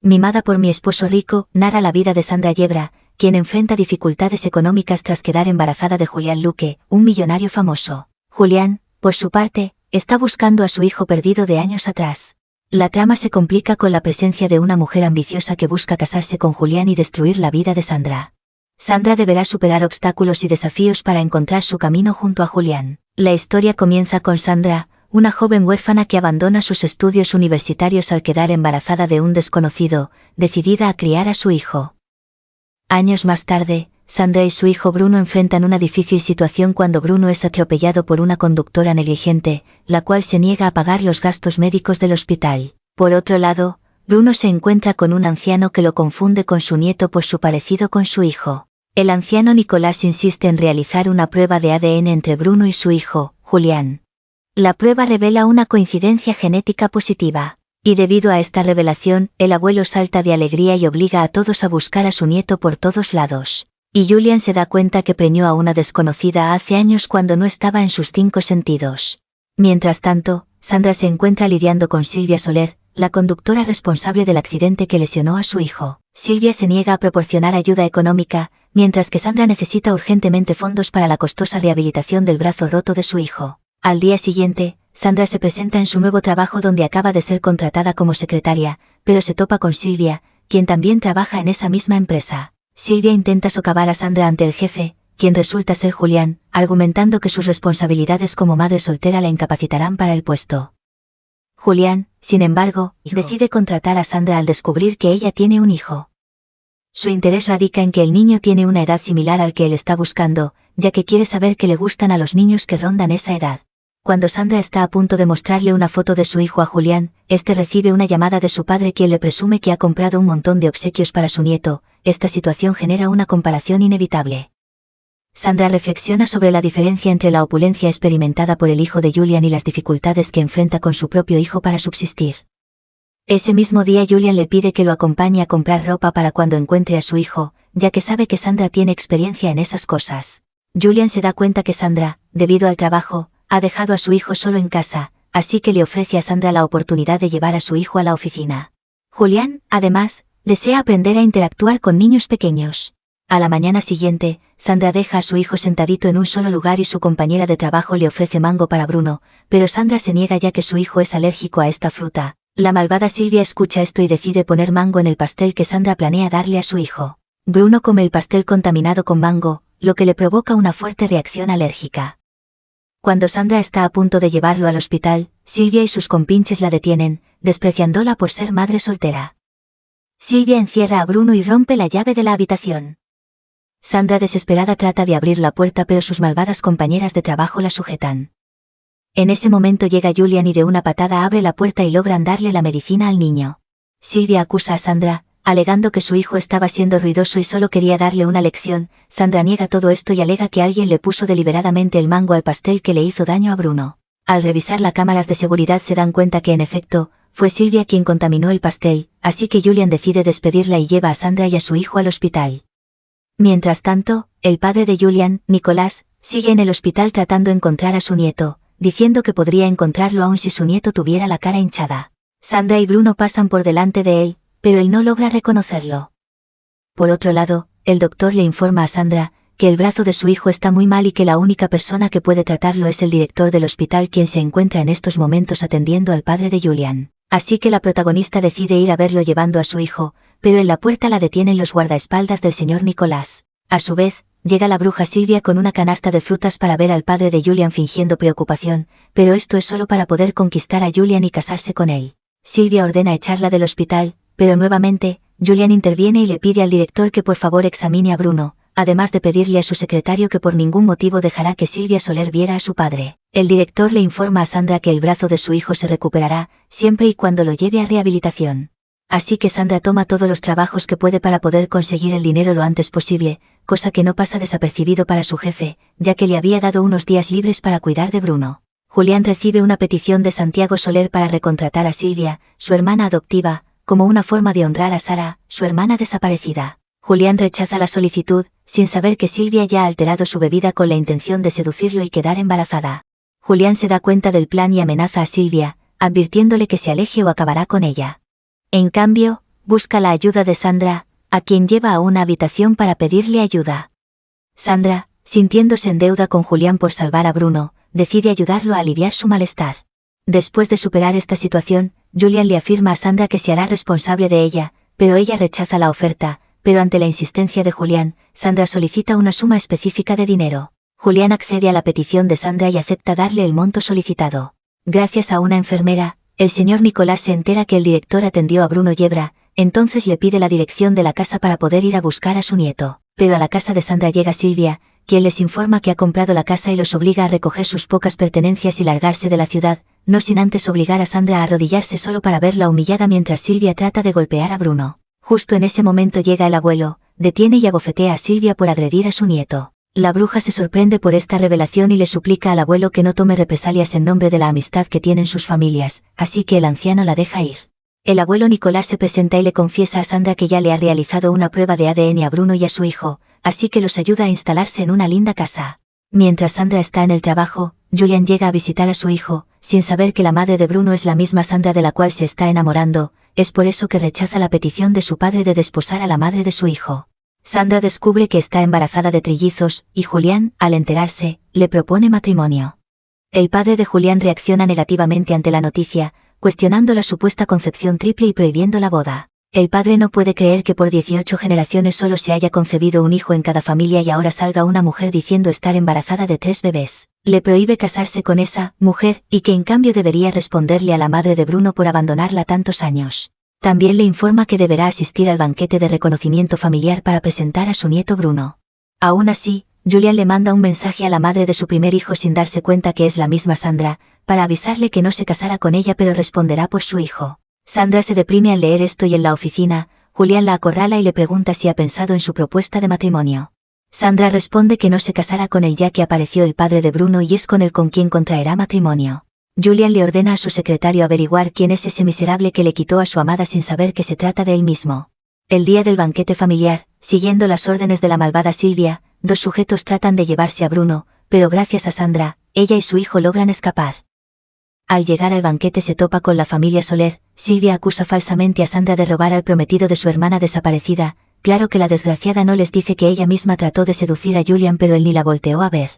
Mimada por mi esposo rico, narra la vida de Sandra Yebra, quien enfrenta dificultades económicas tras quedar embarazada de Julián Luque, un millonario famoso. Julián, por su parte, está buscando a su hijo perdido de años atrás. La trama se complica con la presencia de una mujer ambiciosa que busca casarse con Julián y destruir la vida de Sandra. Sandra deberá superar obstáculos y desafíos para encontrar su camino junto a Julián. La historia comienza con Sandra, una joven huérfana que abandona sus estudios universitarios al quedar embarazada de un desconocido, decidida a criar a su hijo. Años más tarde, Sandra y su hijo Bruno enfrentan una difícil situación cuando Bruno es atropellado por una conductora negligente, la cual se niega a pagar los gastos médicos del hospital. Por otro lado, Bruno se encuentra con un anciano que lo confunde con su nieto por su parecido con su hijo. El anciano Nicolás insiste en realizar una prueba de ADN entre Bruno y su hijo, Julián. La prueba revela una coincidencia genética positiva. Y debido a esta revelación, el abuelo salta de alegría y obliga a todos a buscar a su nieto por todos lados. Y Julián se da cuenta que preñó a una desconocida hace años cuando no estaba en sus 5 sentidos. Mientras tanto, Sandra se encuentra lidiando con Silvia Soler, la conductora responsable del accidente que lesionó a su hijo. Silvia se niega a proporcionar ayuda económica, mientras que Sandra necesita urgentemente fondos para la costosa rehabilitación del brazo roto de su hijo. Al día siguiente, Sandra se presenta en su nuevo trabajo donde acaba de ser contratada como secretaria, pero se topa con Silvia, quien también trabaja en esa misma empresa. Silvia intenta socavar a Sandra ante el jefe, quien resulta ser Julián, argumentando que sus responsabilidades como madre soltera la incapacitarán para el puesto. Julián, sin embargo, decide contratar a Sandra al descubrir que ella tiene un hijo. Su interés radica en que el niño tiene una edad similar al que él está buscando, ya que quiere saber que le gustan a los niños que rondan esa edad. Cuando Sandra está a punto de mostrarle una foto de su hijo a Julián, este recibe una llamada de su padre quien le presume que ha comprado un montón de obsequios para su nieto. Esta situación genera una comparación inevitable. Sandra reflexiona sobre la diferencia entre la opulencia experimentada por el hijo de Julián y las dificultades que enfrenta con su propio hijo para subsistir. Ese mismo día Julián le pide que lo acompañe a comprar ropa para cuando encuentre a su hijo, ya que sabe que Sandra tiene experiencia en esas cosas. Julián se da cuenta que Sandra, debido al trabajo, ha dejado a su hijo solo en casa, así que le ofrece a Sandra la oportunidad de llevar a su hijo a la oficina. Julián, además, desea aprender a interactuar con niños pequeños. A la mañana siguiente, Sandra deja a su hijo sentadito en un solo lugar y su compañera de trabajo le ofrece mango para Bruno, pero Sandra se niega ya que su hijo es alérgico a esta fruta. La malvada Silvia escucha esto y decide poner mango en el pastel que Sandra planea darle a su hijo. Bruno come el pastel contaminado con mango, lo que le provoca una fuerte reacción alérgica. Cuando Sandra está a punto de llevarlo al hospital, Silvia y sus compinches la detienen, despreciándola por ser madre soltera. Silvia encierra a Bruno y rompe la llave de la habitación. Sandra desesperada trata de abrir la puerta pero sus malvadas compañeras de trabajo la sujetan. En ese momento llega Julián y de una patada abre la puerta y logran darle la medicina al niño. Silvia acusa a Sandra, alegando que su hijo estaba siendo ruidoso y solo quería darle una lección. Sandra niega todo esto y alega que alguien le puso deliberadamente el mango al pastel que le hizo daño a Bruno. Al revisar las cámaras de seguridad se dan cuenta que en efecto, fue Silvia quien contaminó el pastel, así que Julián decide despedirla y lleva a Sandra y a su hijo al hospital. Mientras tanto, el padre de Julián, Nicolás, sigue en el hospital tratando de encontrar a su nieto, diciendo que podría encontrarlo aun si su nieto tuviera la cara hinchada. Sandra y Bruno pasan por delante de él, pero él no logra reconocerlo. Por otro lado, el doctor le informa a Sandra que el brazo de su hijo está muy mal y que la única persona que puede tratarlo es el director del hospital quien se encuentra en estos momentos atendiendo al padre de Julián. Así que la protagonista decide ir a verlo llevando a su hijo, pero en la puerta la detienen los guardaespaldas del señor Nicolás. A su vez, llega la bruja Silvia con una canasta de frutas para ver al padre de Julián fingiendo preocupación, pero esto es solo para poder conquistar a Julián y casarse con él. Silvia ordena echarla del hospital, pero nuevamente, Julián interviene y le pide al director que por favor examine a Bruno, además de pedirle a su secretario que por ningún motivo dejará que Silvia Soler viera a su padre. El director le informa a Sandra que el brazo de su hijo se recuperará, siempre y cuando lo lleve a rehabilitación. Así que Sandra toma todos los trabajos que puede para poder conseguir el dinero lo antes posible, cosa que no pasa desapercibido para su jefe, ya que le había dado unos días libres para cuidar de Bruno. Julián recibe una petición de Santiago Soler para recontratar a Silvia, su hermana adoptiva, como una forma de honrar a Sara, su hermana desaparecida. Julián rechaza la solicitud, sin saber que Silvia ya ha alterado su bebida con la intención de seducirlo y quedar embarazada. Julián se da cuenta del plan y amenaza a Silvia, advirtiéndole que se aleje o acabará con ella. En cambio, busca la ayuda de Sandra, a quien lleva a una habitación para pedirle ayuda. Sandra, sintiéndose en deuda con Julián por salvar a Bruno, decide ayudarlo a aliviar su malestar. Después de superar esta situación, Julián le afirma a Sandra que se hará responsable de ella, pero ella rechaza la oferta, pero ante la insistencia de Julián, Sandra solicita una suma específica de dinero. Julián accede a la petición de Sandra y acepta darle el monto solicitado. Gracias a una enfermera, el señor Nicolás se entera que el director atendió a Bruno Yebra, entonces le pide la dirección de la casa para poder ir a buscar a su nieto. Pero a la casa de Sandra llega Silvia, quien les informa que ha comprado la casa y los obliga a recoger sus pocas pertenencias y largarse de la ciudad, no sin antes obligar a Sandra a arrodillarse solo para verla humillada mientras Silvia trata de golpear a Bruno. Justo en ese momento llega el abuelo, detiene y abofetea a Silvia por agredir a su nieto. La bruja se sorprende por esta revelación y le suplica al abuelo que no tome represalias en nombre de la amistad que tienen sus familias, así que el anciano la deja ir. El abuelo Nicolás se presenta y le confiesa a Sandra que ya le ha realizado una prueba de ADN a Bruno y a su hijo, así que los ayuda a instalarse en una linda casa. Mientras Sandra está en el trabajo, Julián llega a visitar a su hijo, sin saber que la madre de Bruno es la misma Sandra de la cual se está enamorando, es por eso que rechaza la petición de su padre de desposar a la madre de su hijo. Sandra descubre que está embarazada de trillizos, y Julián, al enterarse, le propone matrimonio. El padre de Julián reacciona negativamente ante la noticia, cuestionando la supuesta concepción triple y prohibiendo la boda. El padre no puede creer que por 18 generaciones solo se haya concebido un hijo en cada familia y ahora salga una mujer diciendo estar embarazada de 3 bebés. Le prohíbe casarse con esa mujer, y que en cambio debería responderle a la madre de Bruno por abandonarla tantos años. También le informa que deberá asistir al banquete de reconocimiento familiar para presentar a su nieto Bruno. Aún así, Julián le manda un mensaje a la madre de su primer hijo sin darse cuenta que es la misma Sandra, para avisarle que no se casará con ella pero responderá por su hijo. Sandra se deprime al leer esto y en la oficina, Julián la acorrala y le pregunta si ha pensado en su propuesta de matrimonio. Sandra responde que no se casará con él ya que apareció el padre de Bruno y es con él con quien contraerá matrimonio. Julián le ordena a su secretario averiguar quién es ese miserable que le quitó a su amada sin saber que se trata de él mismo. El día del banquete familiar, siguiendo las órdenes de la malvada Silvia, 2 sujetos tratan de llevarse a Bruno, pero gracias a Sandra, ella y su hijo logran escapar. Al llegar al banquete se topa con la familia Soler, Silvia acusa falsamente a Sandra de robar al prometido de su hermana desaparecida, claro que la desgraciada no les dice que ella misma trató de seducir a Julián pero él ni la volteó a ver.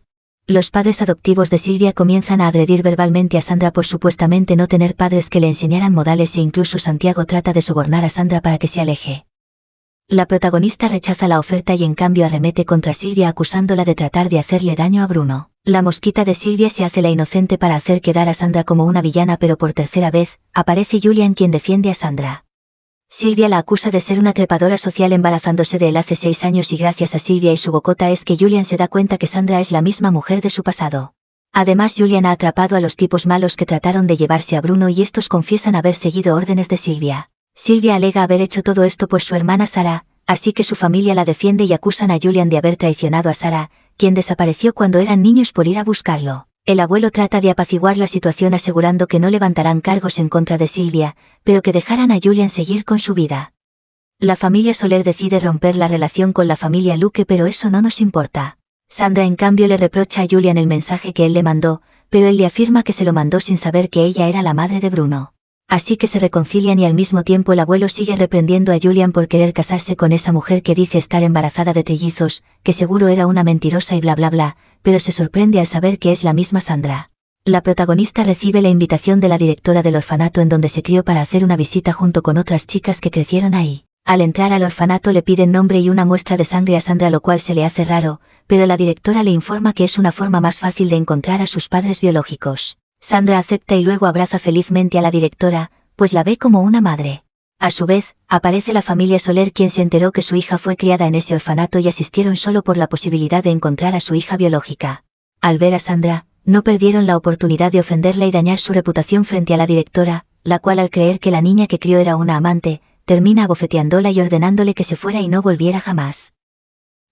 Los padres adoptivos de Silvia comienzan a agredir verbalmente a Sandra por supuestamente no tener padres que le enseñaran modales e incluso Santiago trata de sobornar a Sandra para que se aleje. La protagonista rechaza la oferta y en cambio arremete contra Silvia acusándola de tratar de hacerle daño a Bruno. La mosquita de Silvia se hace la inocente para hacer quedar a Sandra como una villana pero por tercera vez, aparece Julián quien defiende a Sandra. Silvia la acusa de ser una trepadora social embarazándose de él hace 6 años y gracias a Silvia y su bocota es que Julián se da cuenta que Sandra es la misma mujer de su pasado. Además Julián ha atrapado a los tipos malos que trataron de llevarse a Bruno y estos confiesan haber seguido órdenes de Silvia. Silvia alega haber hecho todo esto por su hermana Sara, así que su familia la defiende y acusan a Julián de haber traicionado a Sara, quien desapareció cuando eran niños por ir a buscarlo. El abuelo trata de apaciguar la situación asegurando que no levantarán cargos en contra de Silvia, pero que dejarán a Julián seguir con su vida. La familia Soler decide romper la relación con la familia Luque pero eso no nos importa. Sandra en cambio le reprocha a Julián el mensaje que él le mandó, pero él le afirma que se lo mandó sin saber que ella era la madre de Bruno. Así que se reconcilian y al mismo tiempo el abuelo sigue reprendiendo a Julián por querer casarse con esa mujer que dice estar embarazada de trillizos, que seguro era una mentirosa y bla bla bla, pero se sorprende al saber que es la misma Sandra. La protagonista recibe la invitación de la directora del orfanato en donde se crió para hacer una visita junto con otras chicas que crecieron ahí. Al entrar al orfanato le piden nombre y una muestra de sangre a Sandra lo cual se le hace raro, pero la directora le informa que es una forma más fácil de encontrar a sus padres biológicos. Sandra acepta y luego abraza felizmente a la directora, pues la ve como una madre. A su vez, aparece la familia Soler quien se enteró que su hija fue criada en ese orfanato y asistieron solo por la posibilidad de encontrar a su hija biológica. Al ver a Sandra, no perdieron la oportunidad de ofenderla y dañar su reputación frente a la directora, la cual al creer que la niña que crió era una amante, termina abofeteándola y ordenándole que se fuera y no volviera jamás.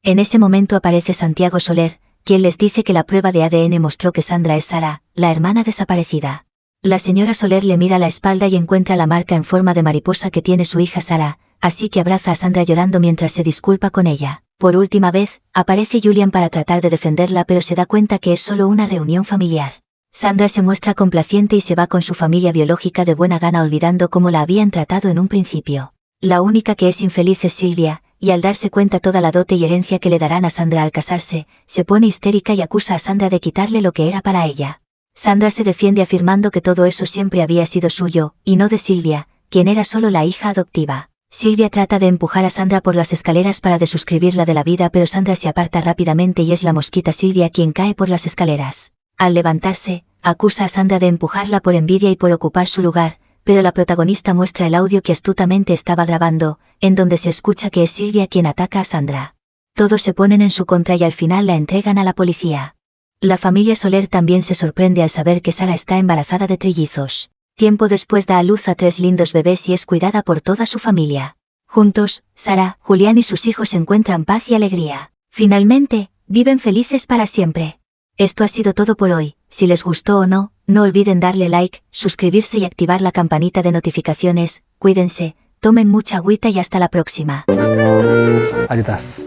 En ese momento aparece Santiago Soler, quien les dice que la prueba de ADN mostró que Sandra es Sara, la hermana desaparecida. La señora Soler le mira la espalda y encuentra la marca en forma de mariposa que tiene su hija Sara, así que abraza a Sandra llorando mientras se disculpa con ella. Por última vez, aparece Julián para tratar de defenderla pero se da cuenta que es solo una reunión familiar. Sandra se muestra complaciente y se va con su familia biológica de buena gana olvidando cómo la habían tratado en un principio. La única que es infeliz es Silvia, y al darse cuenta toda la dote y herencia que le darán a Sandra al casarse, se pone histérica y acusa a Sandra de quitarle lo que era para ella. Sandra se defiende afirmando que todo eso siempre había sido suyo, y no de Silvia, quien era solo la hija adoptiva. Silvia trata de empujar a Sandra por las escaleras para desuscribirla de la vida, pero Sandra se aparta rápidamente y es la mosquita Silvia quien cae por las escaleras. Al levantarse, acusa a Sandra de empujarla por envidia y por ocupar su lugar, pero la protagonista muestra el audio que astutamente estaba grabando, en donde se escucha que es Silvia quien ataca a Sandra. Todos se ponen en su contra y al final la entregan a la policía. La familia Soler también se sorprende al saber que Sara está embarazada de trillizos. Tiempo después da a luz a 3 lindos bebés y es cuidada por toda su familia. Juntos, Sara, Julián y sus hijos encuentran paz y alegría. Finalmente, viven felices para siempre. Esto ha sido todo por hoy. Si les gustó o no, no olviden darle like, suscribirse y activar la campanita de notificaciones. Cuídense, tomen mucha agüita y hasta la próxima. Adiós.